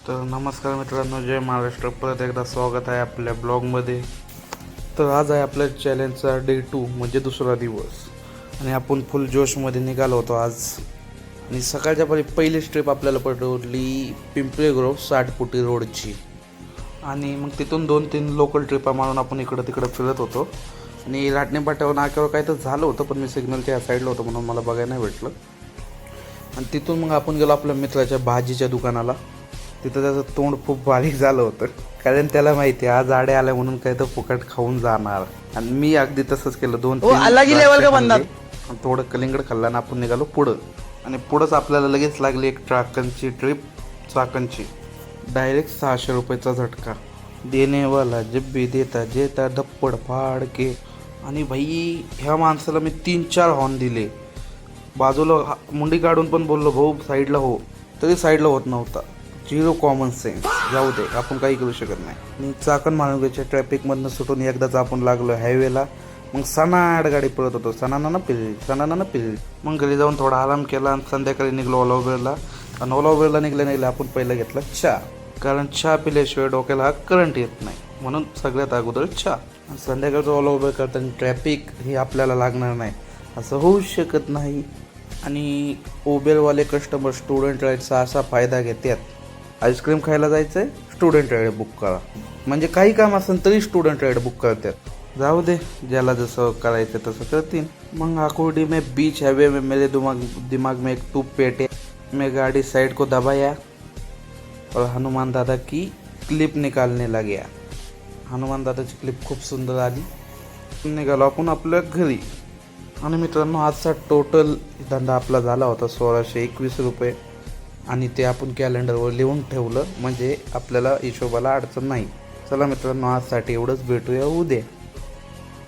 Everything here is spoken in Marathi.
तर नमस्कार मित्रांनो, जय महाराष्ट्र. परत एकदा स्वागत आहे आपल्या ब्लॉगमध्ये. तर आज आहे आपल्या चॅलेंजचा डे 2 म्हणजे दुसरा दिवस आणि आपण फुल जोशमध्ये निघालो होतो आज. आणि सकाळच्या पहिलीच ट्रिप आपल्याला पडली पिंपरी ग्रोव 60 फुटी रोडची. आणि मग तिथून 2-3 लोकल ट्रिपा मारून आपण इकडं तिकडं फिरत होतो. आणि राटणेपाट्यावर नाक्यावर काय तर झालं होतं, पण मी सिग्नलच्या या साईडला होतो म्हणून मला बघायला नाही भेटलं. आणि तिथून मग आपण गेलो आपल्या मित्राच्या भाजीच्या दुकानाला. तिथं त्याचं तोंड खूप बारीक झालं होतं, कारण त्याला माहिती आहे आज आडे आल्या म्हणून काही तर फुकट खाऊन जाणार. आणि मी अगदी तसंच केलं. 2-3 लेवल का बंदा थोडं कलिंगड खाल्लं आणि आपण निघालो पुढं. आणि पुढंच आपल्याला लगेच लागली एक ट्रॅकनची ट्रिप, चाकणची. डायरेक्ट 600 रुपयाचा झटका. देनेवाला जब भी देता जेता धप्पड फाड के. आणि भाई ह्या माणसाला मी 3-4 हॉर्न दिले. बाजूला मुंडी काढून पण बोललो भाऊ साईडला हो, तरी साईडला होत नव्हता. 0 कॉमन सेन्स. जाऊ दे, आपण काही करू शकत नाही. आणि चाकण माणुंगीच्या ट्रॅफिकमधनं सुटून एकदाच आपण लागलो हायवेला. मग सनाड गाडी पळत होतो, सणाना पिरली. मग घरी जाऊन थोडा आराम केला आणि संध्याकाळी निघलो ओला उबेरला. आणि ओला उबेरला निघले आपण पहिलं घेतला चहा, कारण चहा पिल्याशिवाय डोक्याला हा करंट येत नाही, म्हणून सगळ्यात अगोदर चहा. संध्याकाळचं ओला उबेर करताना ट्रॅफिक हे आपल्याला लागणार नाही असं होऊच शकत नाही. आणि उबेरवाले कस्टमर स्टुडंट राईडचा असा फायदा घेतात, आईस्क्रीम खायला जायचं आहे स्टुडंट राईड बुक करा, म्हणजे काही काम असेल तरी स्टुडंट राईड बुक करतात. जाऊ दे, ज्याला जसं करायचं तसं करतील. मग आकुर्डी में बीच हाईवे में मेरे दिमाग में एक टूप पेटे. मैं गाड़ी साइड को दबाया और हनुमान दादा की क्लिप निकालने लगा. हनुमान दादाची क्लिप खूप सुंदर आली. निघालो आपण आपल्या घरी. आणि मित्रांनो, आजचा टोटल धंदा आपला झाला होता 1621 रुपये. आणि ते आपण कॅलेंडरवर लिहून ठेवलं म्हणजे आपल्याला हिशोबाला अडचण नाही. चला मित्रांनो, आजसाठी एवढंच. भेटूया उद्या.